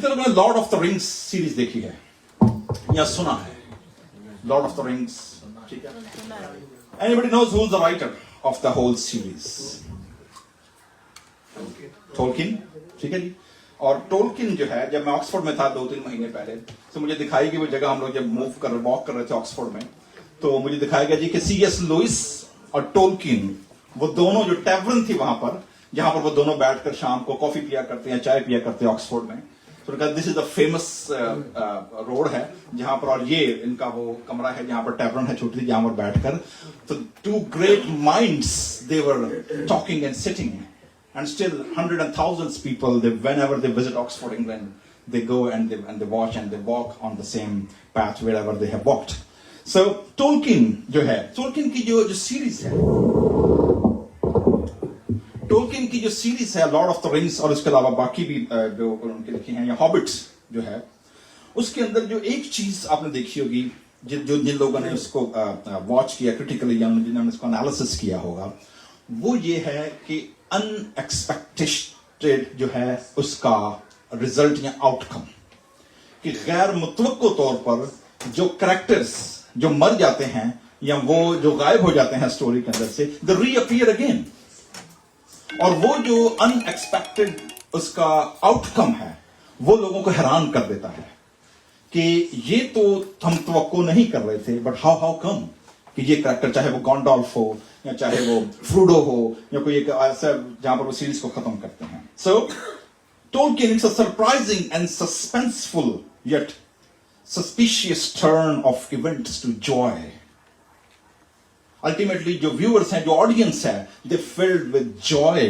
कितने लोगों ने Lord of the rings series देखी है या सुना है? लॉर्ड ऑफ द रिंग्स, ठीक है? Anybody knows who's the writer of the whole series? Tolkien, ठीक है जी। और टोल्किन जो है, जब मैं ऑक्सफोर्ड में था 2-3 महीने पहले, तो मुझे दिखाई कि वो जगह हम लोग जब वॉक कर रहे थे ऑक्सफोर्ड में, तो मुझे दिखाया गया जी कि C.S. लुइस और टोल्किन, वो दोनों जो टैवर्न थी वहां पर, जहां पर वो दोनों बैठकर शाम को कॉफी पिया करते हैं, चाय पिया करते हैं ऑक्सफोर्ड में। तो this is the famous road है जहां पर, और ये इनका वो कमरा है जहां पर टैवर्न है छोटी सी, जहां पर बैठकर तो two great minds they were talking and sitting, and still hundreds and thousands people, whenever they visit Oxford, England, they go and they watch and they walk on the same path wherever they have walked. So Tolkien जो है, Tolkien की जो series है, Tolkien की जो series है Lord of the rings, और उसके अलावा बाकी भी जो उनके लिखे हैं, या हॉबिट्स जो है, उसके अंदर जो एक चीज आपने देखी होगी, जिन लोगों ने उसको वॉच किया क्रिटिकली, या जिन्होंने उसको एनालिसिस किया होगा, वो ये है कि अनएक्सपेक्टेड जो है उसका रिजल्ट या आउटकम, कि गैर मुतवक्को तौर पर जो कैरेक्टर्स जो मर जाते हैं या वो जो गायब हो जाते हैं स्टोरी के अंदर से, दे रीअपीयर अगेन, और वो जो अनएक्सपेक्टेड उसका आउटकम है वो लोगों को हैरान कर देता है कि ये तो हम तवक्को नहीं कर रहे थे, बट हाउ कम कि ये कैरेक्टर, चाहे वो गॉन्डोल्फ हो या चाहे वो फ्रूडो हो या कोई एक ऐसा जहां पर वो सीरीज को खत्म करते हैं। So Tolkien it's a surprising and suspenseful yet suspicious turn of events to joy. Ultimately जो व्यूअर्स हैं, जो ऑडियंस है, दे फिल्ड विद जॉय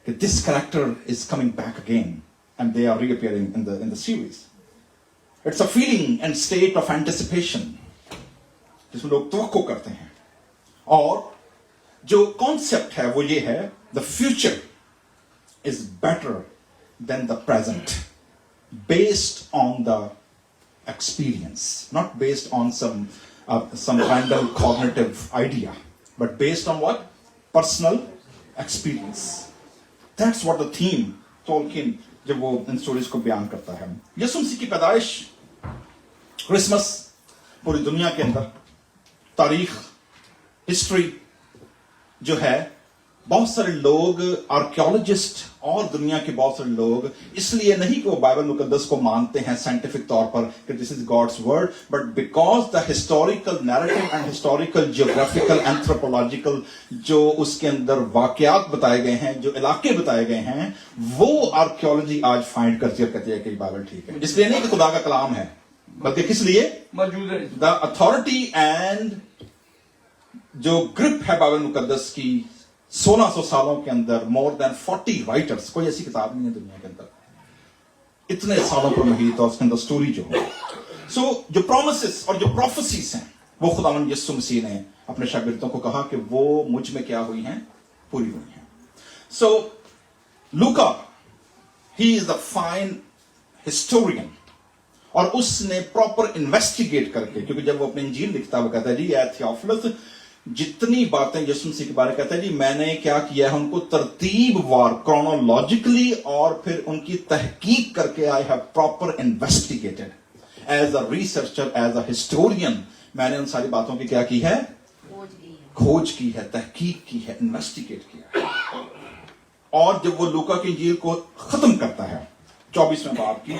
कि this character is coming back again and they are reappearing in the series. It's a feeling and state of anticipation जिसमें लोग तवक्को करते हैं, और जो कॉन्सेप्ट है वो ये है, the future is better than the present, based on the experience, not based on some random cognitive idea, but based on what? Personal experience. That's what the theme Tolkien जब वो इन स्टोरीज को बयान करता है। यसु मसीह की पैदाइश, Christmas, पूरी दुनिया के अंदर तारीख, हिस्ट्री जो है, बहुत सारे लोग, आर्कियोलॉजिस्ट और दुनिया के बहुत सारे लोग, इसलिए नहीं कि वो बाइबल मुकद्दस को मानते हैं साइंटिफिक तौर पर कि this is God's word, but because the historical narrative and historical geographical anthropological जो उसके अंदर वाकयात बताए गए हैं, जो इलाके बताए गए हैं, वो आर्कियोलॉजी आज फाइंड करती है, कहती है कि बाइबल ठीक है। इसलिए नहीं कि खुदा का कलाम है, बल्कि किस लिए मौजूद है, द अथॉरिटी एंड जो ग्रिप है बाइबल मुकद्दस की 1600 सालों के अंदर, मोर देन 40 राइटर्स, कोई ऐसी किताब नहीं है दुनिया के अंदर इतने सालों पर मुहित, और उसके अंदर स्टोरी जो है। सो जो प्रोमिसेस और जो प्रोफेसीज हैं, वो खुदावंद यीशु मसीह ने अपने शागिर्दों को कहा कि वो मुझ में क्या हुई हैं, पूरी हुई हैं। सो लूका, he is the fine historian, और उसने प्रॉपर इन्वेस्टिगेट करके, क्योंकि जब वो अपनी इंजील लिखता है वो कहता है जी ए थियोफिलस, जितनी बातें यीशु मसीह के बारे कहता है जी, मैंने क्या किया है, उनको तरतीबवार क्रोनोलॉजिकली और फिर उनकी तहकीक करके I have proper investigated as a researcher, as a historian, मैंने उन सारी बातों की क्या की है, खोज की है, तहकीक की है, इन्वेस्टिगेट किया है। और जब वो लूका की इंजील को खत्म करता है 24वें बाब की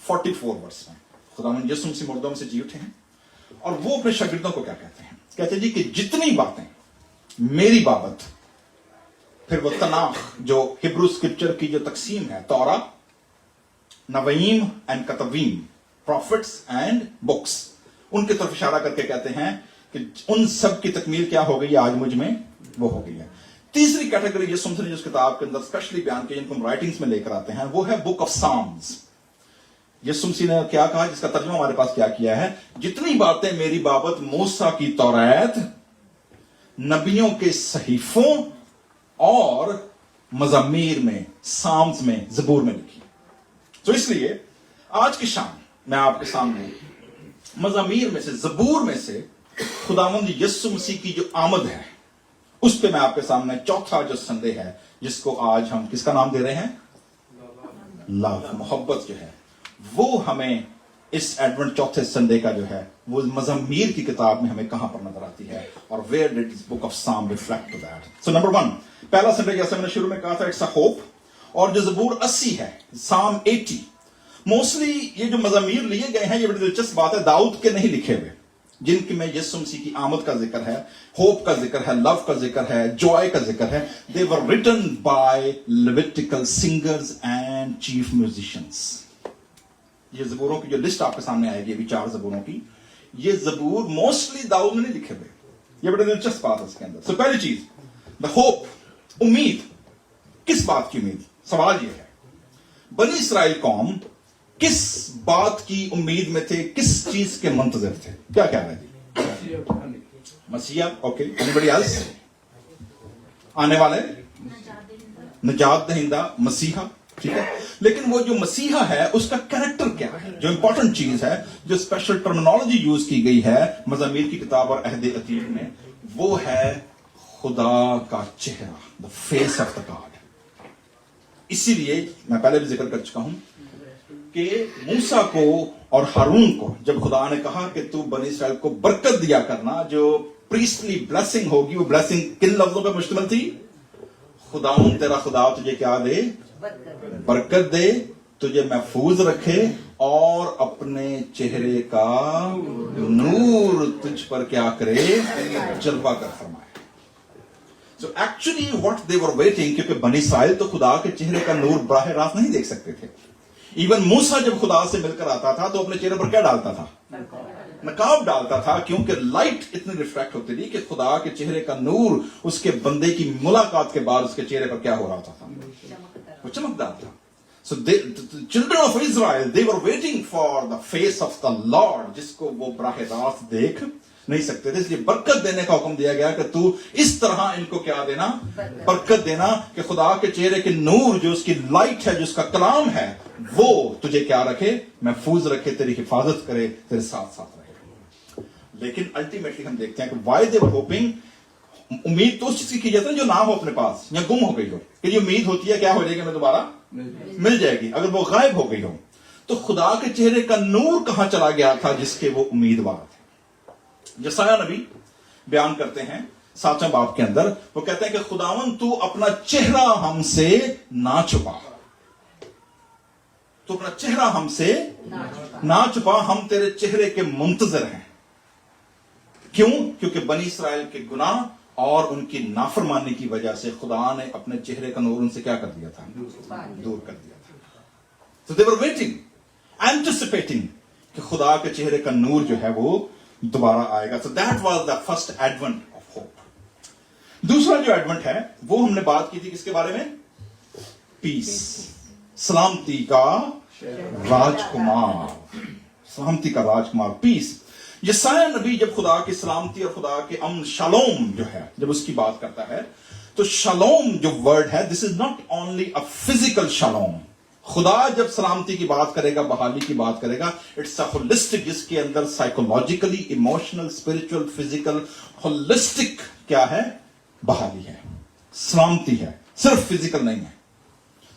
44 वर्ष में, खुदावंद यीशु मसीह मुर्दों में से जी उठे हैं, और वो अपने शागिर्दों को क्या कहते हैं, कहते हैं जी कि जितनी बातें मेरी बाबत, फिर वो तनाख जो हिब्रू स्क्रिप्चर की जो तकसीम है, तौरा, नवीम एंड कतवीम, प्रॉफिट्स एंड बुक्स, उनके तरफ इशारा करके कहते हैं कि उन सब की तकमील क्या हो गई है, आज मुझ में वो हो गई है। तीसरी कैटेगरी यीशु मसीह ने जिस किताब के अंदर स्पेशली बयान की, जिनको हम राइटिंग्स में लेकर आते हैं, वो है बुक ऑफ साम्स। यीशु मसीह ने क्या कहा, जिसका तर्जुमा हमारे पास क्या किया है, जितनी बातें मेरी बाबत मूसा की तौरात, नबियों के सहीफों और मज़ामीर में, साम्स में, ज़बूर में लिखी। तो इसलिए आज की शाम मैं आपके सामने मज़ामीर में से, ज़बूर में से खुदावंद यीशु मसीह की जो आमद है, उस पे मैं आपके सामने चौथा जो संडे है, जिसको आज हम किसका नाम दे रहे हैं, लव, मोहब्बत जो है, وہ ہمیں اس ایڈونٹ چوتھے سنڈے کا جو ہے وہ مزامیر کی کتاب میں ہمیں کہاں پر نظر آتی ہے, اور where did this book of Psalms reflect to that. So number 1, پہلا سنڈے جیسے میں نے شروع میں کہا تھا, اٹس اے ہوپ. اور جو زبور 80 ہے, سام 80, موسٹلی یہ جو مزامیر لیے گئے ہیں, یہ بڑی دلچسپ بات ہے, داؤد کے نہیں لکھے ہوئے, جن کے میں یسوع مسیح کی آمد کا ذکر ہے, ہوپ کا ذکر ہے, لو کا ذکر ہے, جوائے کا ذکر ہے. they were written by Levitical singers and chief musicians. یہ زبوروں کی جو لسٹ آپ کے سامنے آئے گی, ابھی 4 زبوروں کی, یہ زبور موسٹلی داؤد نے نہیں لکھے ہوئے. یہ بڑی دلچسپ بات ہے اس کے اندر. سو پہلی چیز, دا ہوپ, امید. کس بات کی امید؟ سوال یہ ہے, بنی اسرائیل قوم کس بات کی امید میں تھے, کس چیز کے منتظر تھے؟ کیا کہہ رہے ہیں جی؟ مسیح. Okay, anybody else? آنے والے نجات دہندہ مسیحا, ٹھیک ہے. لیکن وہ جو مسیحا ہے اس کا کریکٹر کیا ہے؟ جو امپورٹنٹ چیز ہے, جو اسپیشل ٹرمینالوجی یوز کی گئی ہے مزامیر کی کتاب اور عہد عتیق میں, وہ ہے خدا کا چہرہ, the face of the God. اسی لیے میں پہلے بھی ذکر کر چکا ہوں کہ موسیٰ کو اور ہارون کو جب خدا نے کہا کہ تو بنی اسرائیل کو برکت دیا کرنا, جو پریسٹلی بلیسنگ ہوگی, وہ بلیسنگ کن لفظوں پہ مشتمل تھی؟ خداؤں تیرا خدا تجھے کیا دے؟ برکت دے, تجھے محفوظ رکھے, اور اپنے چہرے کا نور تجھ پر کیا کرے؟ جلوہ کر فرمائے. So actually what they were waiting, کیونکہ بنی اسرائیل تو خدا کے چہرے کا نور براہ راست نہیں دیکھ سکتے تھے. ایون موسیٰ جب خدا سے مل کر آتا تھا تو اپنے چہرے پر کیا ڈالتا تھا؟ نقاب ڈالتا تھا, کیونکہ لائٹ اتنی ریفلیکٹ ہوتی تھی کہ خدا کے چہرے کا نور اس کے بندے کی ملاقات کے بعد اس کے چہرے پر کیا ہو رہا تھا؟ وہ چمکدار تھا. So the children of Israel, they were waiting for the face of the Lord, جس کو وہ براہ راست دیکھ نہیں سکتے تھے. اس لیے برکت دینے کا حکم دیا گیا کہ تو اس طرح ان کو کیا دینا؟ برکت دینا, کہ خدا کے چہرے کے نور, جو اس کی لائٹ ہے, جو اس کا کلام ہے, وہ تجھے کیا رکھے؟ محفوظ رکھے, تیری حفاظت کرے, تیرے ساتھ ساتھ رہے. لیکن الٹیمیٹلی ہم دیکھتے ہیں کہ why they were hoping, امید تو اس چیز کی جاتی ہے جو نہ ہو اپنے پاس یا گم ہو گئی ہو, کہ یہ امید ہوتی ہے کیا ہو جائے گی, ہمیں دوبارہ مل جائے گی. اگر وہ غائب ہو گئی ہو تو خدا کے چہرے کا نور کہاں چلا گیا تھا جس کے وہ امیدوار تھے؟ یسایہ نبی بیان کرتے ہیں 7 باب کے اندر, وہ کہتے ہیں کہ خداون تو اپنا چہرہ ہم سے نہ چھپا, تو اپنا چہرہ ہم سے نہ چھپا, ہم تیرے چہرے کے منتظر ہیں. کیوں؟ کیونکہ بنی اسرائیل کے گناہ اور ان کی نافرمانی کی وجہ سے خدا نے اپنے چہرے کا نور ان سے کیا کر دیا تھا؟ دور کر دیا تھا. So they were waiting, anticipating کہ خدا کے چہرے کا نور جو ہے وہ دوبارہ آئے گا. So that was the first advent of hope. دوسرا جو ایڈونٹ ہے وہ ہم نے بات کی تھی کس کے بارے میں؟ پیس, سلامتی کا راجکمار, سلامتی کا راجکمار, پیس. یسایہ نبی جب خدا کی سلامتی اور خدا کے امن, شالوم جو ہے, جب اس کی بات کرتا ہے تو شالوم جو ورڈ ہے, this is not only a physical shalom. خدا جب سلامتی کی بات کرے گا, بحالی کی بات کرے گا, اٹس اے ہولسٹک, جس کے اندر psychologically, emotional, spiritual, physical, holistic کیا ہے؟ بحالی ہے, سلامتی ہے, صرف فزیکل نہیں ہے.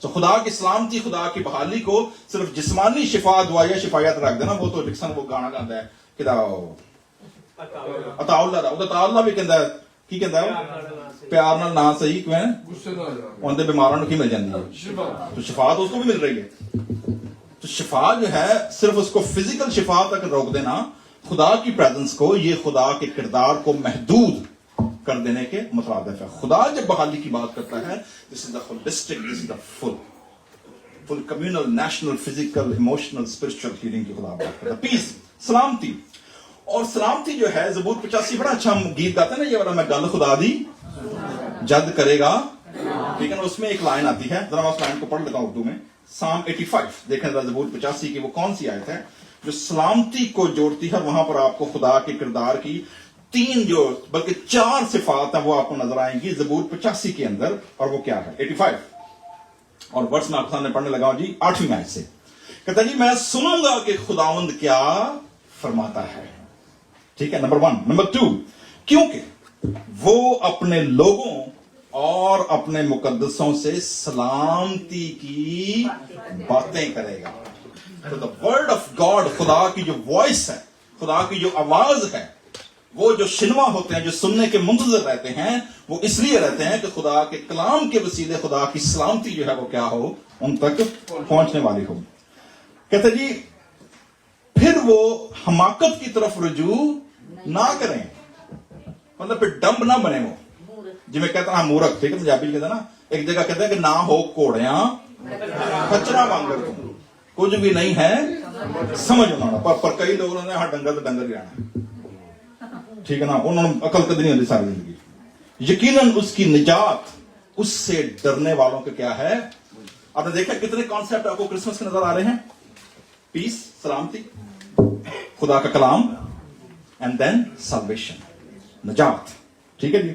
تو خدا کی سلامتی, خدا کی بحالی کو صرف جسمانی شفا دعا یا شفایت رکھ دینا, وہ تو ڈکسن وہ گانا گاتا ہے کہ عطا اللہ دا, عطا اللہ بھی کہندا ہے, کی کہندا ہے؟ پیار نال نہ صحیح کیوں ہے, ان دے بیماراں نوں کی مل جاندی ہے, تو شفا تو اس کو بھی مل رہی ہے. تو شفا جو ہے صرف اس کو فزیکل شفا تک روک دینا, خدا کی پریزنس کو, یہ خدا کے کردار کو محدود کر دینے کے مترادف ہے. خدا جب بحالی کی بات کرتا ہے, this is the holistic, this is the full communal, national, physical, emotional, spiritual healing کی خدا بات کرتا ہے. پیس, سلامتی. اور سلامتی جو ہے, زبور 85 بڑا اچھا گیت گاتا ہے نا, یہ والا میں گل خدا دی جد کرے گا, ٹھیک ہے نا. اس میں ایک لائن آتی ہے, ذرا میں اس لائن کو پڑھ لیتا ہوں اردو میں. سام 85 دیکھیں ذرا, زبور 85 کی وہ کون سی آیت ہے جو سلامتی کو جوڑتی ہے, اور وہاں پر آپ کو خدا کے کردار کی 3 جو بلکہ 4 صفات ہیں وہ آپ کو نظر آئیں گی زبور 85 کے اندر. اور وہ کیا ہے؟ 85 اور ورس میں آپ کے سامنے پڑھنے لگا ہوں جی 8ویں آیت سے. کہتا جی میں سنوں گا کہ خداوند کیا فرماتا ہے. ٹھیک ہے, نمبر 1. نمبر 2, کیونکہ وہ اپنے لوگوں اور اپنے مقدسوں سے سلامتی کی باتیں کرے گا. तो द वर्ड ऑफ गॉड, खुदा की जो वॉइस है, खुदा की जो आवाज है, वो जो शिनवा होते हैं, जो सुनने के मुंतजर रहते हैं, वो इसलिए रहते हैं कि खुदा के कलाम के वसीले खुदा की सलामती जो है वो क्या हो, उन तक पहुंचने वाली हो। कहते जी फिर वो हमाकत की तरफ रुजू ना करें, मतलब फिर डंब ना बने वो, जिमें कहते हैं मूर्ख, ठीक है पंजाबी कहते हैं ना, एक जगह कहते हैं कि ना हो घोड़िया खच्चरा वांगर तुम, कुछ भी नहीं है समझ होना, पर कई लोग ने हाँ डंगर तो डंगर ही रहना, ठीक है ना, उन्होंने अकल कद नहीं होती सारी जिंदगी। यकीनन उसकी निजात उससे डरने वालों के क्या है। आपने देखा कितने कॉन्सेप्ट आपको क्रिसमस के नजर आ रहे हैं, पीस, सलामती, खुदा का कलाम, एंड देन सल्वेशन, निजात, ठीक है जी,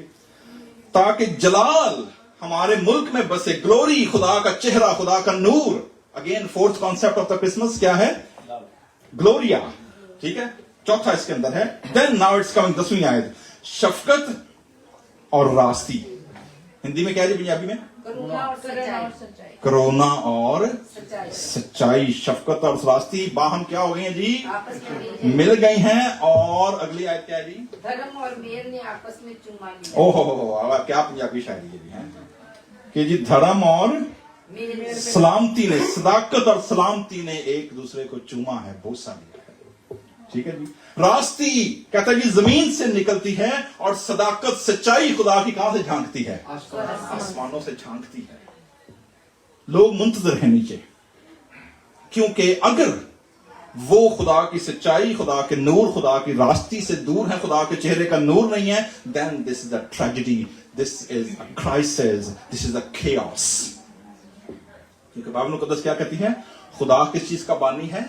ताकि जलाल हमारे मुल्क में बसे, ग्लोरी, खुदा का चेहरा, खुदा का नूर। Again fourth concept of the Christmas क्या है, ग्लोरिया, ठीक है, चौथा इसके अंदर है। देन नाउ इट्स कमिंग, 10वीं आयत, शफकत और रास्ती, हिंदी में क्या है जी, पंजाबी में करुणा और सच्चाई, शफकत और रास्ती बाहम क्या हो गई हैं जी, मिल गई हैं। और अगली आयत क्या है जी, धर्म और मेल ने आपस में चुमा लिया। ओहो क्या पंजाबी शायरी है जी, है कि जी धर्म और सलामती ने, सदाकत और सलामती ने एक दूसरे को चूमा है, बहुत सारी, ठीक है जी। रास्ती कहता है जी जमीन से निकलती है, और सदाकत, सच्चाई खुदा की कहां से झांकती है, आसमानों से झांकती है। लोग मुंतजर हैं नीचे, क्योंकि अगर वो खुदा की सच्चाई, खुदा के नूर, खुदा की रास्ती से दूर है, खुदा के चेहरे का नूर नहीं है, then this is a tragedy, this is a crisis, this is a chaos. क्योंकि बाइबल मुकद्दस क्या कहती है, खुदा किस चीज का बानी है,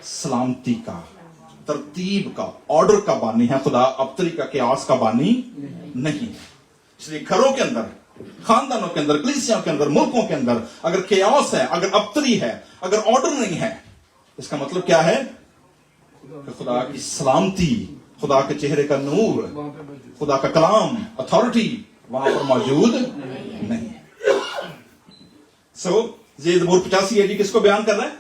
सलामती का, तरतीब का, ऑर्डर का बानी है, खुदा अबतरी का, केओस का बानी नहीं है। इसलिए घरों के अंदर, खानदानों के अंदर, कलीसियाओं के अंदर, मुल्कों के अंदर अगर केओस है, अगर अबतरी है, अगर ऑर्डर नहीं है, इसका मतलब क्या है कि खुदा की सलामती, खुदा के चेहरे का नूर, खुदा का कलाम, अथॉरिटी वहां पर मौजूद नहीं है। सो ये ज़बूर 85 है जी, किसको बयान कर रहा है,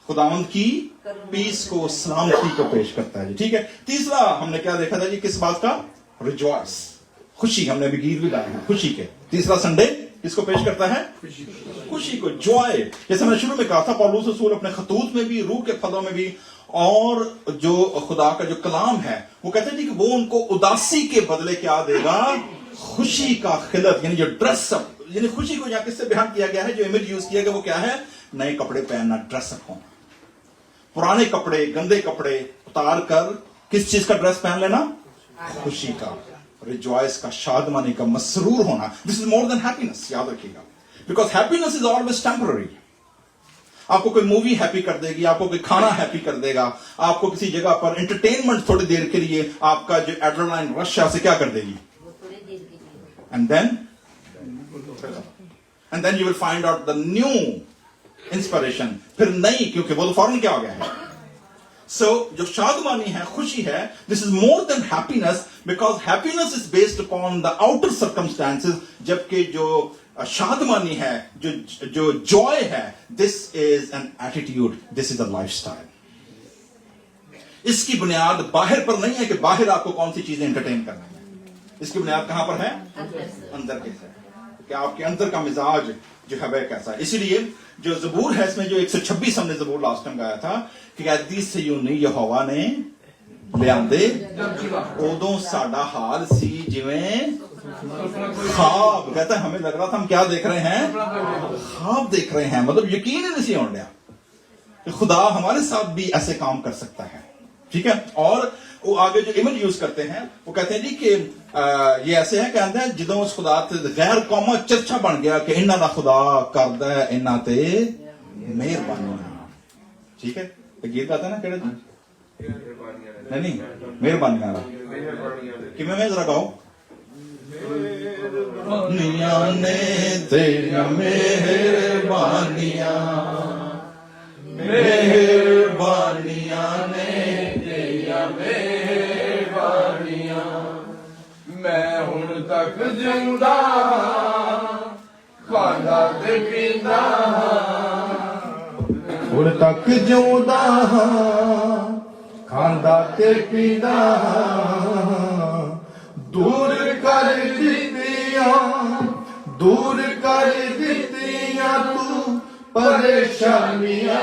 खुदावंद की पीस को, सलामती को पेश करता है जी, ठीक है। तीसरा हमने क्या देखा था जी, किस बात का, रिजॉइस, खुशी, हमने भी गीत भी गाए हैं खुशी के। तीसरा संडे किसको पेश करता है, खुशी को, जॉय। जैसे मैंने शुरू में कहा था, पौलुस रसूल अपने खतूत में भी, रूह के फलों में भी, और जो खुदा का जो कलाम है, वो कहते हैं जी कि वो उनको उदासी के बदले क्या देगा, खुशी का खिलत, यानी जो ड्रेसअप, यानी खुशी को यहाँ किससे बयान किया गया है, जो इमेज यूज किया गया वो क्या है, नए कपड़े पहनना, ड्रेसअप होना। पुराने कपड़े, गंदे कपड़े उतार कर किस चीज का ड्रेस पहन लेना, खुशी का, रिजॉइस का, शादमानी का, मसरूर होना। This is more than happiness, याद रखिएगा, because happiness is always temporary. आपको कोई मूवी हैप्पी कर देगी, आपको कोई खाना हैप्पी कर देगा, आपको किसी जगह पर एंटरटेनमेंट थोड़ी देर के लिए, आपका जो एड्रेनालाइन रश है उसे क्या कर देगी, and then you will find out the new inspiration, फिर नई, क्योंकि वो तो फौरन क्या हो गया है। सो जो शादमानी है, खुशी है, this is more than happiness, because happiness is based upon the outer circumstances, जबकि जो शादमानी है, जो जॉय है, this is an attitude, this is a lifestyle. इसकी बुनियाद बाहर पर नहीं है कि बाहर आपको कौन सी चीजें एंटरटेन करनी है, इसकी बुनियाद कहां पर है, अंदर कैसे है, कि आपके अंदर का मिजाज जो है वह कैसा है। इसीलिए जो ज़बूर है, इसमें जो 126 हमने ज़बूर लास्ट टाइम गाया था कि ऐदी सयूनी यहोवा ने लियांदे, उदों साडा हाल सी जिवें ख्वाब। कहता है हमें लग रहा था हम क्या देख रहे हैं, ख्वाब देख रहे हैं, मतलब यकीन ही नहीं होने दिया कि खुदा हमारे साथ भी ऐसे काम कर सकता है, ठीक है। और वो आगे जो इमेज यूज करते हैं, वो कहते हैं जी कि ये ऐसे है, कहते हैं जिदों उस खुदा ते गैर कौमा चर्चा बन गया कि इन्हां दा खुदा करदा है इन्हां ते मेहरबानियां, ठीक है। तो गीत गाता है ना, केड़े नहीं मेहरबानियां किवें में, जरा गाओ। मेहरबानियां ने तेरियां मेहरबानियां, मेहरबानियां ने तेरियां मेहरबानियां, मैं हुण तक जिंदा खांदा ते पींदा ਹੁਣ ਤੱਕ ਜਿਉਂਦਾ ਹਾਂ, ਖਾਂਦਾ ਤੇ ਪੀਂਦਾ ਹਾਂ, ਦੂਰ ਕਰ ਦਿੱਤੀਆਂ ਤੂੰ ਪਰੇਸ਼ਾਨੀਆਂ,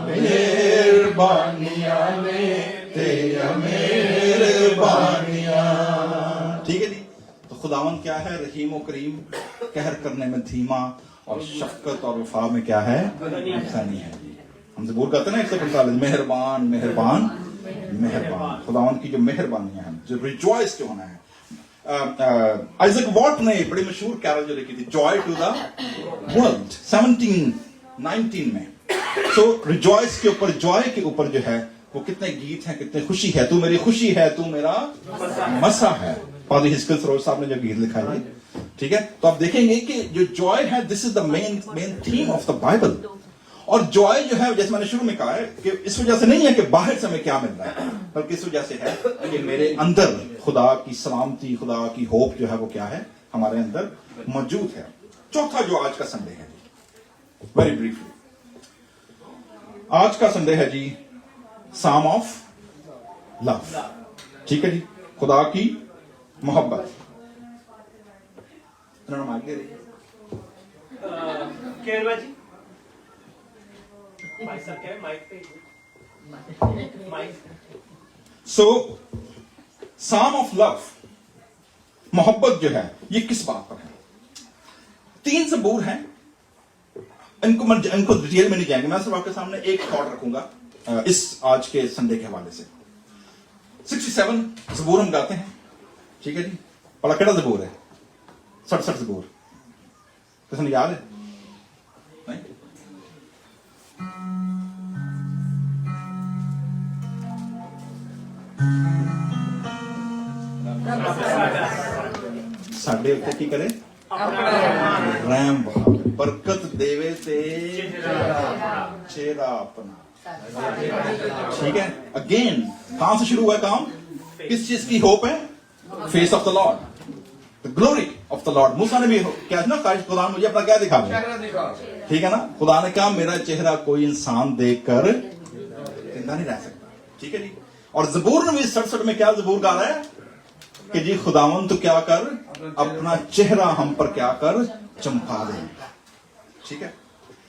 ਮਿਹਰਬਾਨੀਆਂ ਨੇ तेरा मेहरबानियां। ठीक है जी। तो खुदावन क्या है? रहीम और करीम, कहर करने में धीमा और शफकत और वफा में क्या है? गनी है। हम ज़बूर कहते हैं ना 145, मेहरबान मेहरबान मेहरबान। खुदावन की जो मेहरबानियां हैं, जो रिजॉइस जो होना है। आइजक वॉट ने बड़ी मशहूर कैरल जो लिखी थी, जॉय टू द वर्ल्ड, 1719 में। सो रिजॉइस के ऊपर, जॉय के ऊपर जो है वो कितने गीत हैं, कितने खुशी है, तू मेरी खुशी है, तू मेरा मसा है। पादरी हिस्किल सरोज साहब ने जो गीत लिखा है, ठीक है। तो आप देखेंगे कि जो जॉय है, this is the main theme of the Bible. और जॉय जो है, जैसे मैंने शुरू में कहा है कि इस वजह से नहीं है कि बाहर से हमें क्या मिल रहा है, बल्कि इस वजह से है कि मेरे अंदर खुदा की सलामती, खुदा की होप जो है वो क्या है, हमारे अंदर मौजूद है। चौथा जो आज का संडे है जी, वेरी ब्रीफली, आज का संडे है जी साम ऑफ लव। ठीक है जी, खुदा की मोहब्बत। सो साम ऑफ लव, मोहब्बत जो है ये किस बात पर है? 3 ज़बूर हैं, इनको डिटेल में नहीं जाएंगे, मैं सिर्फ आपके सामने एक थॉट रखूंगा इस आज के संडे के हवाले से। 67 ज़बूर हम गाते हैं, ठीक है जी। बड़ा केड़ा ज़बूर है? 67 ज़बूर किसने याद है? नहीं? साडे उत्ते की करे? रहम बरकत देवे ते चेहरा अपना। ठीक है, अगेन कहां से शुरू हुआ काम? किस चीज की होप है? Face of the Lord, the glory of the Lord. मूसा ने भी क्या ना कहा, खुदा मुझे अपना क्या दिखा दे, ठीक है ना। खुदा ने कहा मेरा चेहरा कोई इंसान देखकर जिंदा नहीं रह सकता, ठीक है जी। और ज़बूर ने भी 67 में क्या ज़बूर गा रहा है कि जी खुदावन तो क्या कर, अपना चेहरा हम पर क्या कर, चमका दे, ठीक है।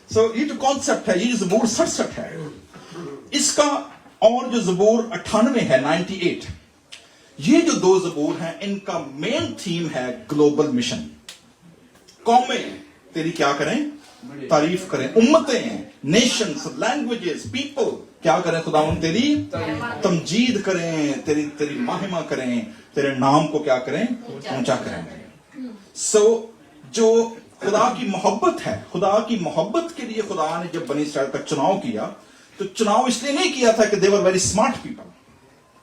सो ये जो कॉन्सेप्ट है, ये ज़बूर 67 है। इसका और जो ज़बूर 98 है, 98, ये जो 2 ज़बूर हैं, इनका मेन थीम है ग्लोबल मिशन। कौमें तेरी क्या करें? तारीफ करें। उम्मतें, नेशंस, लैंग्वेजेस, पीपल क्या करें? खुदावन तेरी तमजीद करें, तेरी महिमा करें, तेरे नाम को क्या करें? ऊंचा करें। सो जो खुदा की मोहब्बत है, खुदा की मोहब्बत के लिए खुदा ने जब बनी इस्राइल का चुनाव किया, तो चुनाव इसलिए नहीं किया था कि they were very smart people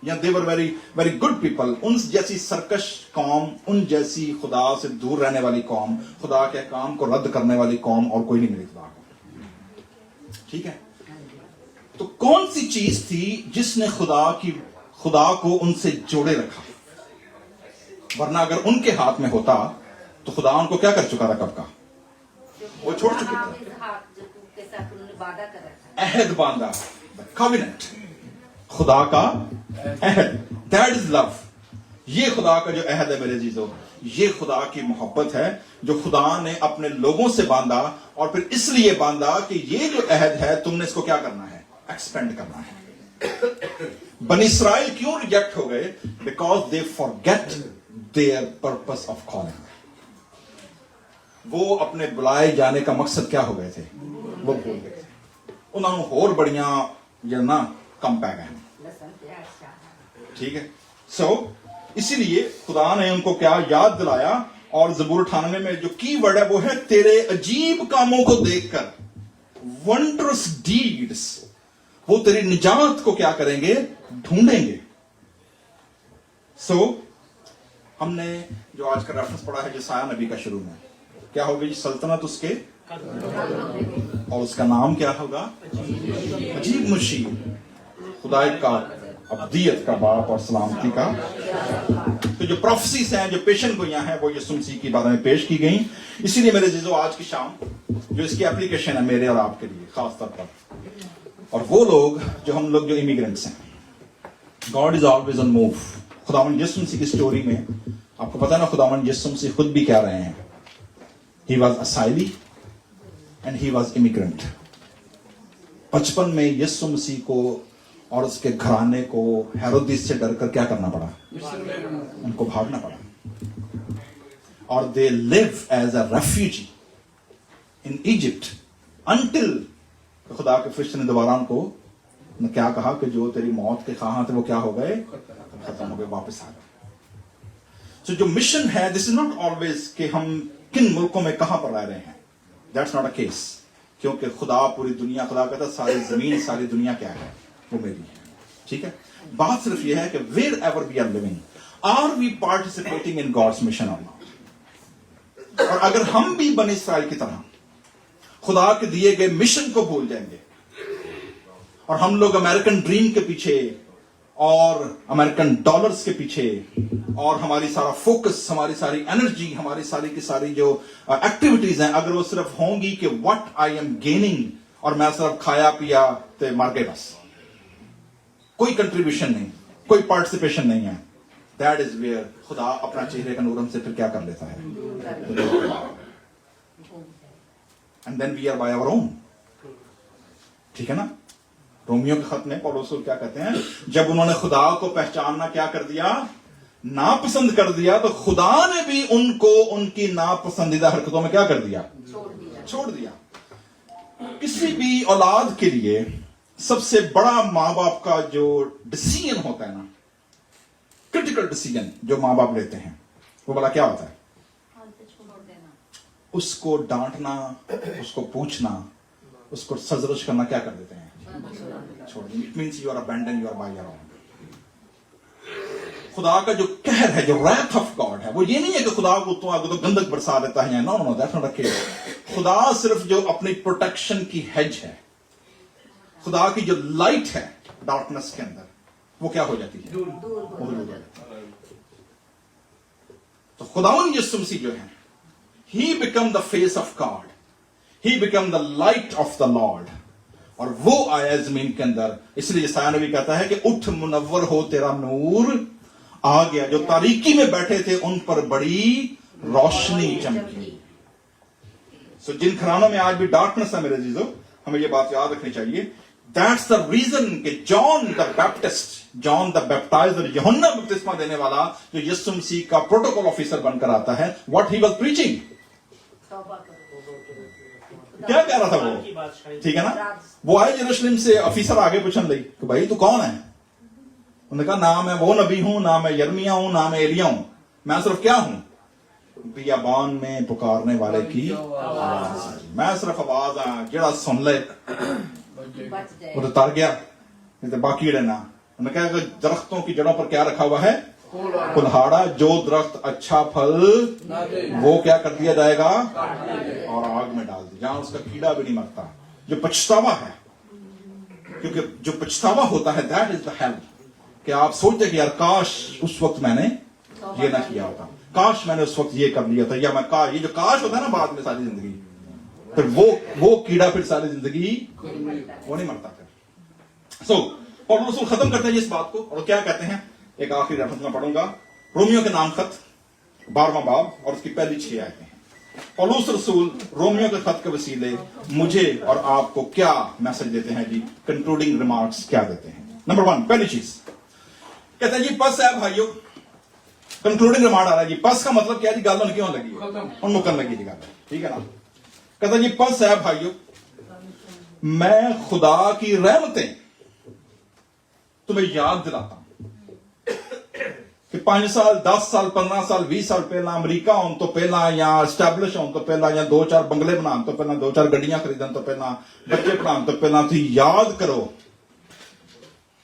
या they were very very good people. उन जैसी सरकश कौम, उन जैसी खुदा से दूर रहने वाली कौम, खुदा के काम को रद्द करने वाली कौम और कोई नहीं मिली खुदा को, ठीक है। तो कौन सी चीज थी जिसने खुदा को उनसे जोड़े रखा? वरना अगर उनके हाथ में होता तो खुदा उनको क्या कर चुका था कब का? वो छोड़ चुके थे। अहद बांधा, कॉवेनेंट, खुदा का अहद, दैट इज लव। ये खुदा का जो अहद है मेरे अजीजों, ये खुदा की मोहब्बत है जो खुदा ने अपने लोगों से बांधा। और फिर इसलिए बांधा कि ये जो अहद है तुमने इसको क्या करना है? एक्सपेंड करना है। बनी इस्राइल क्यों रिजेक्ट हो गए? Because they forget there purpose of calling. वो अपने बुलाए जाने का मकसद क्या हो गए थे, वो भूल गए थे। उन्होंने होर बड़ियां ना कम पै गए, ठीक है। सो इसीलिए खुदा ने उनको क्या याद दिलाया। और ज़बूर 98 में जो की वर्ड है वो है तेरे अजीब कामों को देखकर, वंडरस डीड्स, वो तेरी निजात को क्या करेंगे? ढूंढेंगे। सो हमने जो आज का रेफरेंस पढ़ा है यशायाह नबी का, शुरू में क्या होगी? सल्तनत उसके और उसका नाम क्या होगा? अजीब मुशीर, खुदा का अब्दियत का बाप और सलामती का। तो जो प्रोफेसीज हैं, जो पेशेंट गोइयां हैं, वो यीशु मसीह के बारे में पेश की गई। इसीलिए मेरे जीजो आज की शाम जो इसकी एप्लीकेशन है मेरे और आपके लिए खास तौर पर, और वो लोग हम लोग जो इमिग्रेंट्स हैं, God is always on move. खुदावन यीशु मसीह की स्टोरी में आपको पता है ना, खुदावन यीशु मसीह खुद भी कह रहे हैं, he was asylee and he was immigrant. बचपन में यीशु मसीह को और उसके घराने को हेरोदिस से डरकर क्या करना पड़ा, उनको भागना पड़ा, और they live as a refugee in Egypt until खुदा के फरिश्ते ने दोबारा उनको क्या कहा कि जो तेरी मौत के ख्वाहां थे वो क्या हो गए, खत्म हो गए, वापस आ गए। सो जो मिशन है, दिस इज नॉट ऑलवेज कि हम किन मुल्कों में कहां पर रह रहे हैं, दैट्स नॉट अ केस, क्योंकि खुदा पूरी दुनिया, खुदा कहता सारी जमीन सारी दुनिया क्या है, वो मेरी है। ठीक है, बात सिर्फ यह है कि wherever we are living, are we participating in God's mission और नॉट। और अगर हम भी बने इस्राएल की तरह खुदा के दिए गए मिशन को भूल जाएंगे और हम लोग अमेरिकन ड्रीम के पीछे और अमेरिकन डॉलर्स के पीछे, और हमारी सारा फोकस, हमारी सारी एनर्जी, हमारी सारी की सारी जो एक्टिविटीज हैं, अगर वो सिर्फ होंगी कि व्हाट आई एम गेनिंग, और मैं सिर्फ खाया पिया ते मर गए बस, कोई कंट्रीब्यूशन नहीं, कोई पार्टिसिपेशन नहीं है, दैट इज वेयर खुदा अपना चेहरे का नूर हमसे फिर क्या कर लेता है, and then we are by our own. ठीक है ना, रोमियो के खत में पौलुस क्या कहते हैं, जब उन्होंने खुदा को पहचानना क्या कर दिया, नापसंद कर दिया, तो खुदा ने भी उनको उनकी नापसंदीदा हरकतों में क्या कर दिया, छोड़ दिया। किसी भी औलाद के लिए सबसे बड़ा मां बाप का जो डिसीजन होता है ना, क्रिटिकल डिसीजन जो मां बाप लेते हैं, वो बड़ा क्या होता है, उसको डांटना, उसको पूछना, उसको सजरश करना, क्या कर देते हैं, छोड़। It means you are abandon, you are by your own. खुदा का जो कहर है, जो रैथ ऑफ गॉड है, वो ये नहीं है कि खुदा को तो आगे तो गंधक बरसा देता है, no no, that's not a case. खुदा सिर्फ जो अपनी प्रोटेक्शन की हेज है, खुदा की जो लाइट है डार्कनेस के अंदर, वो क्या हो जाती है, दूर हो जाती है। तो खुदावन यीशु मसीह जो है, he become the face of God, he become the light of the Lord, और वो आया जमीन के अंदर। इसलिए यशायाह नबी कहता है कि उठ मुनव्वर हो तेरा नूर आ गया, जो तारीकी में बैठे थे उन पर बड़ी रोशनी चमकी। सो जिन घरानों में आज भी डार्कनेस है मेरे जीजो, हमें ये बात याद रखनी चाहिए, दैट्स द रीजन कि John the Baptist, John the baptizer, यूहन्ना बपतिस्मा देने वाला जो यीशु मसीह का प्रोटोकॉल ऑफिसर बनकर आता है, व्हाट ही वाज प्रीचिंग, क्या कह रहा था वो, ठीक है ना। वो आए यरूशलेम से, ऑफिसर आगे पूछने लगी कि भाई तू कौन है, उन्होंने कहा ना मैं वो नबी हूं, ना मैं यर्मिया हूं, ना मैं एलिया हूं, मैं सिर्फ क्या हूं, बियाबान में पुकारने वाले की आवाज, मैं सिर्फ आवाज आ जड़ा सुन ले वो तो तर गया, नहीं तो बाकी रहना। उन्होंने कहा कि दरख्तों की जड़ों पर क्या रखा हुआ है, कुल्हाड़ा, जो दरख्त अच्छा फल वो क्या कर दिया जाएगा और आग में डाल दिया, जहां उसका कीड़ा भी नहीं मरता। जो पछतावा है, क्योंकि जो पछतावा होता है दैट इज द हेल्प, कि आप सोचते कि यार काश उस वक्त मैंने ये ना किया होता, काश मैंने उस वक्त ये कर लिया था, या मैं ये जो काश होता है ना बाद में सारी जिंदगी, फिर वो कीड़ा फिर सारी जिंदगी वो नहीं मरता फिर। सो पौलुस रसूल खत्म करते हैं इस बात को, और क्या कहते हैं, एक आखिरी रेफरेंस में पढ़ूंगा, रोमियो के नाम खत 12वां बाब और उसकी पहली 6 आयतें। पौलुस रसूल रोमियो के खत के वसीले मुझे और आपको क्या मैसेज देते हैं जी, कंक्लूडिंग रिमार्क्स क्या देते हैं। नंबर 1, पहली चीज कहते हैं जी, पस है भाइयों, कंक्लूडिंग रिमार्क आ रहा है जी, पस का मतलब क्या जी, गल क्यों लगी है, मुकन लगी जी गल, ठीक है ना। कहता जी, पस है भाइयों, मैं खुदा की रहमतें तुम्हें याद दिलाता हूं कि 5 साल 10 साल 15 साल 20 साल पहला अमरीका होने तो पहला, या स्टैबलिश होने तो पहला, या 2-4 बंगले बनाने तो पहला, 2-4 गड्डियां खरीदने तो पहला, बच्चे पढ़ाने तो पहला, तुम याद करो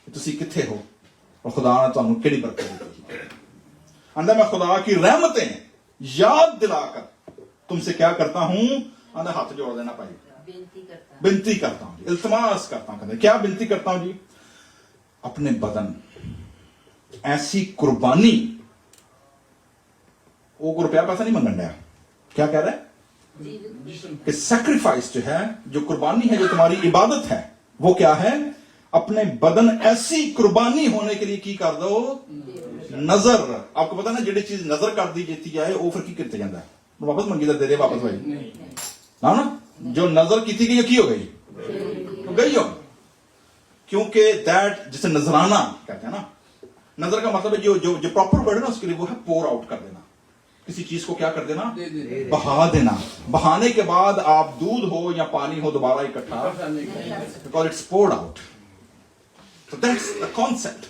कि तुम किथे हो और खुदा ने तुहानू केड़ी बरकत दी। अंदर मैं खुदा की रहमतें याद दिलाकर तुमसे क्या करता हूं, अंदर हाथ जोड़ देना भाई, बिनती करता हूं, इल्तमास करता हूं। क्या बिनती करता हूं जी, अपने बदन ऐसी कुर्बानी, वो को रुपया पैसा नहीं मंगन रहा, क्या कह रहा है कि सैक्रिफाइस जो है, जो कुर्बानी है, जो तुम्हारी इबादत है, वो क्या है? अपने बदन ऐसी कुर्बानी होने के लिए की कर दो नजर। आपको पता ना जिहड़ी चीज नजर कर दी जाती है वो फिर की किते जाता है? वापस मंगी दे दे वापस भाई ना ना, जो नजर की गई की हो गई, तो गई हो, क्योंकि दैट जिसे नजराना कहते हैं ना, नजर का मतलब है जो जो जो प्रॉपर वर्ड है ना उसके लिए वो है पोर आउट कर देना, किसी चीज को क्या कर देना, बहा देना। बहाने के बाद आप दूध हो या पानी हो दोबारा इकट्ठा, बिकॉज इट्स पोर्ड आउट। तो दैट्स द कॉन्सेप्ट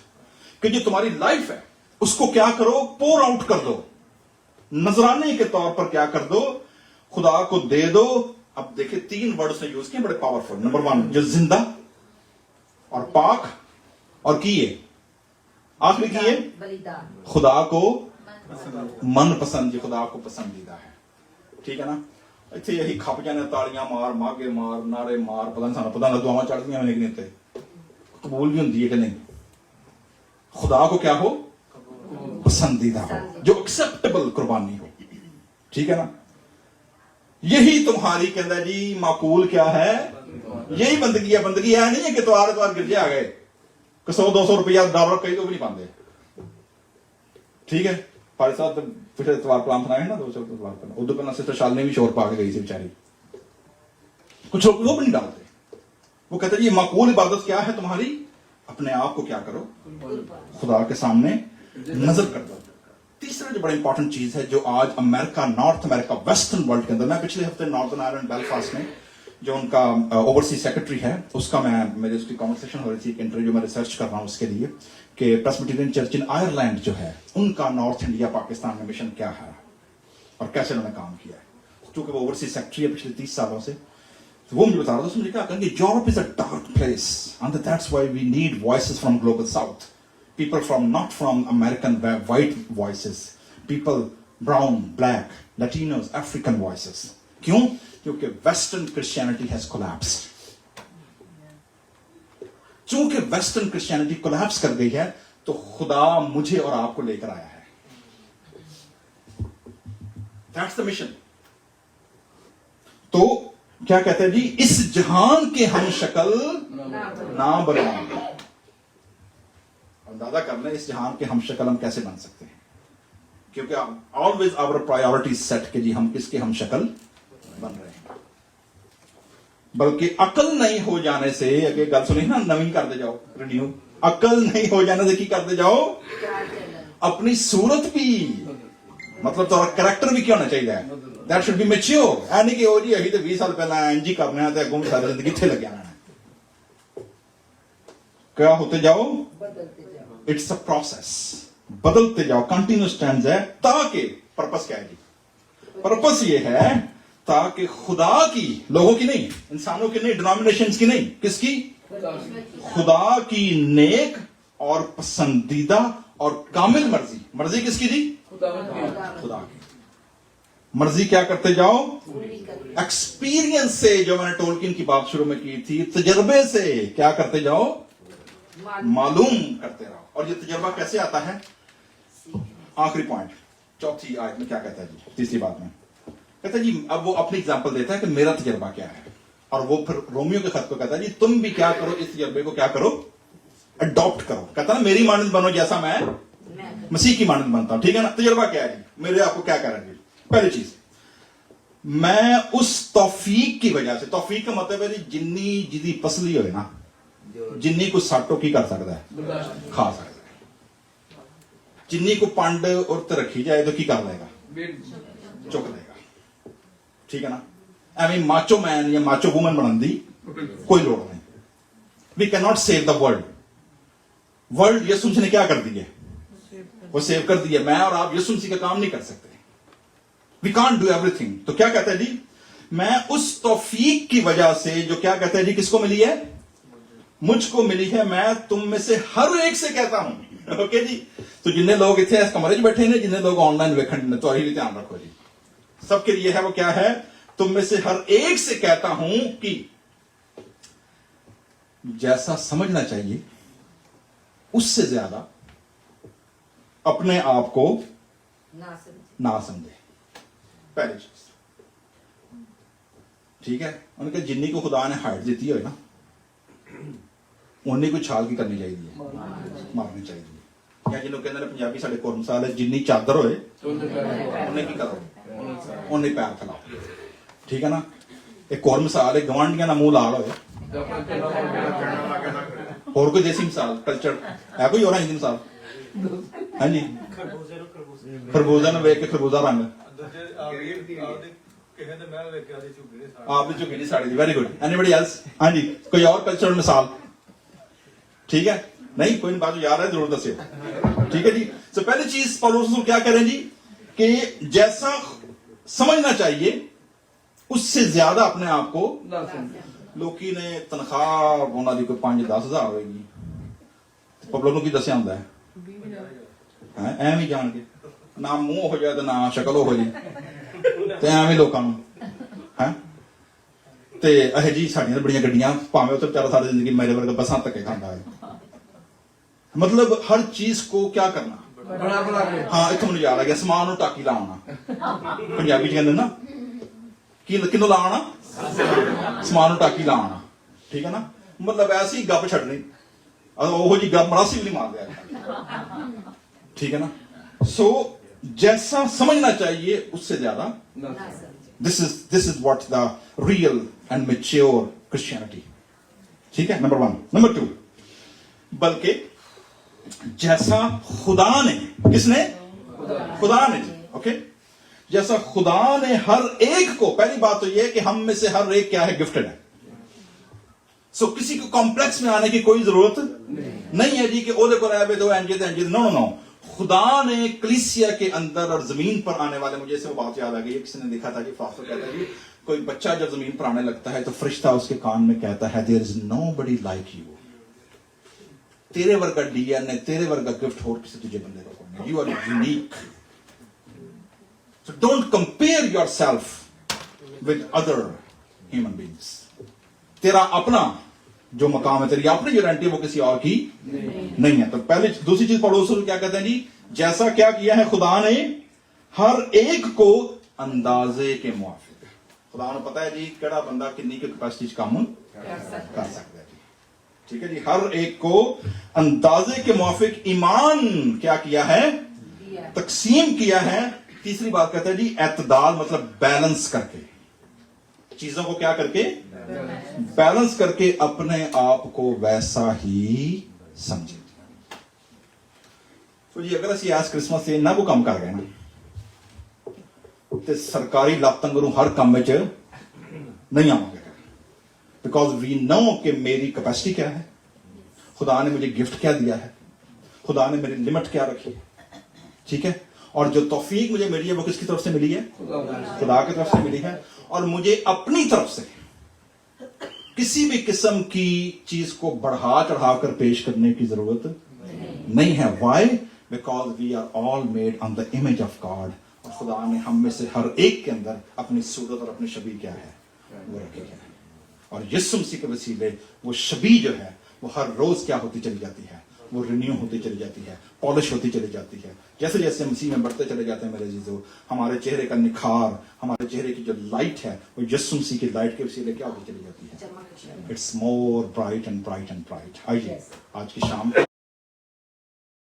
कि जो तुम्हारी लाइफ है उसको क्या करो, पोर आउट कर दो, नजराने के तौर पर क्या कर दो, खुदा को दे दो। अब देखिए 3 वर्ड से यूज किए बड़े पावरफुल। नंबर 1 जो जिंदा और पाक और किए, आखिरी किए बलिदान, खुदा को मन पसंद, जो खुदा को पसंदीदा है। ठीक है ना? इतने यही खप जाने, तालियां मार, मागे मार, नारे मार, पता नहीं सानू पता ना दुआवां चढ़दियां ने कि नहीं, कबूल भी होंदी है कि नहीं। खुदा को क्या हो, पसंदीदा हो, जो एक्सेप्टेबल कुर्बानी हो। ठीक है ना? यही तुम्हारी कहता जी माकूल क्या है, यही बंदगी है। बंदगी है नहीं है कि त्वार गिरजे आ गए, 100-200 रुपया डॉलर कई तो भी नहीं पाते। ठीक है, फारिस साहब तो पिछले इतवार कलाम सुनाए ना, 200 इतवार पर उधर पहला सिस्टर शालिनी भी शोर पा के गई थी बेचारी, कुछ लोग वो भी नहीं डालते। वो कहते हैं ये माकूल इबादत क्या है तुम्हारी, अपने आप को क्या करो, खुदा के सामने नजर कर दो। तीसरा जो बड़ा इंपॉर्टेंट चीज है, जो आज America, north America, western world के अंदर, मैं पिछले हफ्ते नॉर्दर्न आयरलैंड बेलफास्ट में जो उनका ओवरसीज सेक्रेटरी है उसका मेरी उसकी कॉन्वर्सेशन हो रही थी, एक इंटरव्यू में रिसर्च कर रहा हूं उसके लिए, कि प्रेस्बिटेरियन चर्च इन आयरलैंड जो है उनका नॉर्थ इंडिया पाकिस्तान में मिशन क्या है और कैसे उन्होंने काम किया है। क्योंकि वो ओवरसीज सेक्रेटरी है पिछले 30 सालों से, तो वो मुझे बता रहा था, मुझे क्या कहेंगे, Europe is a dark place and that's why we need voices from global south, people from not from American white voices, people brown, black, Latinos, African voices. क्यों? क्योंकि Western Christianity has collapsed. चूंकि Western Christianity collapse कर गई है, तो खुदा मुझे और आपको लेकर आया है। That's the mission. तो क्या कहते हैं जी, इस जहान के हम शक्ल ना बनाओ। अंदाजा कर लें इस जहान के हम शक्ल हम कैसे बन सकते हैं, क्योंकि ऑलवेज आवर प्रायोरिटी सेट कि जी हम किसके हम शक्ल बन रहे हैं। बल्कि अकल नहीं हो जाने से, अगे गल सुनी ना, नवीन करते जाओ, रिन्यू, अकल नहीं हो जाने से की करते जाओ, अपनी सूरत भी, मतलब तुम्हारा करैक्टर भी क्या होना चाहिए, दैट शुड बी मैच्योर। ऐ नहीं कि ओ जी अभी तो 20 साल पहला इंज ही करना है, अगों सारी जिंदगी किथे लग जाना है। क्या होते जाओ, इट्स अ प्रोसेस, बदलते जाओ, कंटिन्यूस टेंस है। ताकि पर्पस क्या है जी, पर्पस ये है ताकि खुदा की, लोगों की नहीं, इंसानों की नहीं, डिनोमिनेशंस की नहीं, किसकी, खुदा की नेक और पसंदीदा और कामिल मर्जी। मर्जी किसकी जी, खुदा की मर्जी क्या करते जाओ, एक्सपीरियंस से, जो मैंने टोल्किन की बात शुरू में की थी, तजर्बे से क्या करते जाओ, मालूम करते रहो। और ये तजर्बा कैसे आता है, आखिरी पॉइंट, चौथी आयत में क्या कहता है जी, तीसरी बात में कहता है जी, अब वो अपनी एग्जांपल देता है कि मेरा तजर्बा क्या है, और वो फिर रोमियो के खत को कहता है जी तुम भी क्या करो, इस तजर्बे को क्या करो, अडॉप्ट करो। कहता है ना मेरी मानंद बनो जैसा मैं मसीह की मानंद बनता हूं। ठीक है ना? तजर्बा क्या है जी, मेरे आपको क्या कह रहा है जी, पहली चीज, मैं उस तौफीक की वजह से, तौफीक का मतलब है जी जिन्नी जिदी पसली हो ना, जिन्नी को साटो की कर सकता है, खा सकता है। जिन्नी को पंड और रखी जाए तो की कर लेगा, चुक लेगा। ठीक है ना? एवं माचो मैन या माचो वुमन बनने की कोई लोड़ नहीं। We can not save the world. World यीशु मसीह ने क्या कर दिया, वो सेव कर दिया। मैं और आप यीशु मसीह का काम नहीं कर सकते, वी कांट डू एवरीथिंग। तो क्या कहता है जी, मैं उस तौफीक की वजह से, जो क्या कहता है जी, किसको मिली है, मुझको मिली है, मैं तुम में से हर एक से कहता हूं। ओके जी, तो जिन्हें लोग इतने इस कमरे में बैठे हैं, जिन्हें लोग ऑनलाइन वेखन, तो यही ध्यान रखो जी, सबके लिए है वो क्या है, तुम में से हर एक से कहता हूं कि जैसा समझना चाहिए उससे ज्यादा اپنے آپ کو ना समझे نہ سمجھے. پہلی چیز ٹھیک ہے. ان کے جنی کو خدا نے ہائٹ دیتی ہوئے نا انہیں کوئی چھال کی کرنی چاہیے, مارنی چاہیے. یا جنہوں کہتے ہیں پنجابی سارے کو مثال ہے جنی چادر ہوئے انہیں کی کرو انہیں پیر پھیلاؤ. ٹھیک ہے نا. ایک اور مثال ہے گوانڈیاں کا منہ لال ہوئے. اور کوئی دیسی مثال کلچر ہے کوئی اور ہندی مثال؟ ہاں جی خربوزہ نے ویک کے خربوزہ رنگ آپ نے چکی نہیں ساڑی دی. Very good. Anybody else? ہاں جی کوئی اور کلچرل مثال؟ ٹھیک ہے نہیں کوئی بات یاد ہے ضرور دسے. ٹھیک ہے جی. تو پہلی چیز پالوس رسول کیا کریں جی کہ جیسا سمجھنا چاہیے اس سے زیادہ اپنے آپ کو. لوکی نے تنخواہ انہوں کی کوئی 5-10 ہزار ہوئے گی پبلک کی دسیا ہوتا ہے ایویں جان کے نہ منہ ہو جائے تو نہ شکل ہو جائے ایویں لوگوں جی ساڈیاں بڑی گڈیاں پاویں اتنے بچارا ساری زندگی میرے ورگا بساں تکے کھانا ہے. مطلب ہر چیز کو کیا کرنا. ہاں اتوں مجھے یاد آ گیا سمان ٹاکی لاؤنا. پنجابی چ کہتے نا کنو لاؤنا سمان ٹاکی لاؤنا. ٹھیک ہے نا. مطلب ایسی ہی گپ چھڈنی وہ جی گپ مناسب نہیں مار دیا. ٹھیک ہے نا. سو جیسا سمجھنا چاہیے اس سے زیادہ. This is what the real and mature Christianity. ٹھیک ہے. نمبر 1. نمبر 2 بلکہ جیسا خدا نے کس نے خدا نے جی اوکے جیسا خدا نے ہر ایک کو. پہلی بات تو یہ کہ ہم میں سے ہر ایک کیا ہے گفٹڈ ہے. سو کسی کو کمپلیکس میں آنے کی کوئی ضرورت نہیں ہے جی کہ او دیکھو رہے تو نو. خدا نے کلیسیا کے اندر اور زمین پر آنے والے مجھے سے وہ بات یاد آ گئی. کسی نے دیکھا تھا جی فاسٹر کہتا ہے جی کوئی بچہ جب زمین پر آنے لگتا ہے تو فرشتہ اس کے کان میں کہتا ہے there is nobody like you. تیرے ورگا ڈی این اے تیرے ورگا گفٹ اور کسی تجھے بندے کو نہیں. You are unique. So don't compare yourself with other human beings. تیرا اپنا جو مقام ہے تیری اپنی جو آئیڈینٹی وہ کسی اور کی نہیں ہے. تو پہلے دوسری چیز پڑھو رسول کیا کہتے ہیں جی جیسا کیا کیا ہے خدا نے ہر ایک کو اندازے کے موافق. خدا نے پتا ہے جی کیڑا بندہ کنی کی کیپیسٹی کام کر سکتا ہے. ٹھیک ہے جی. ہر ایک کو اندازے کے موافق ایمان کیا ہے تقسیم کیا ہے. تیسری بات کہتا ہے جی اعتدال مطلب بیلنس کر کے چیزوں کو کیا کر کے بیلنس کر کے اپنے آپ کو ویسا ہی سمجھے. تو جی اگر اسی آج کرسمس سے نہ وہ کام کر گئے نا تو سرکاری لاپتنگروں ہر کام میں نہیں آؤں گے. بیکاز وی نو کہ میری کیپیسٹی کیا ہے. خدا نے مجھے گفٹ کیا دیا ہے. خدا نے میری لمٹ کیا رکھی ہے. ٹھیک ہے. اور جو توفیق مجھے ملی ہے وہ کس کی طرف سے ملی ہے خدا کی طرف سے ملی ہے. اور مجھے اپنی طرف سے کسی بھی قسم کی چیز کو بڑھا چڑھا کر پیش کرنے کی ضرورت نہیں ہے. Why? Because we are all made on the image of God. اور خدا نے ہم میں سے ہر ایک کے اندر اپنی صورت اور اپنی شبیہ کیا ہے وہ رکھی ہے. اور یسوع مسیح کے وسیلے وہ شبیہ جو ہے وہ ہر روز کیا ہوتی چلی جاتی ہے وہ رینیو ہوتی چلی جاتی ہے پالش ہوتی چلی جاتی ہے. جیسے جیسے مسیح میں بڑھتے چلے جاتے ہیں میرے عزیزو ہمارے چہرے کا نکھار ہمارے چہرے کی جو لائٹ ہے وہ یسوع مسیح کی لائٹ کے وسیلے کیا ہوتی چلی جاتی ہے. It's more bright and bright and bright. آئیے آج کی شام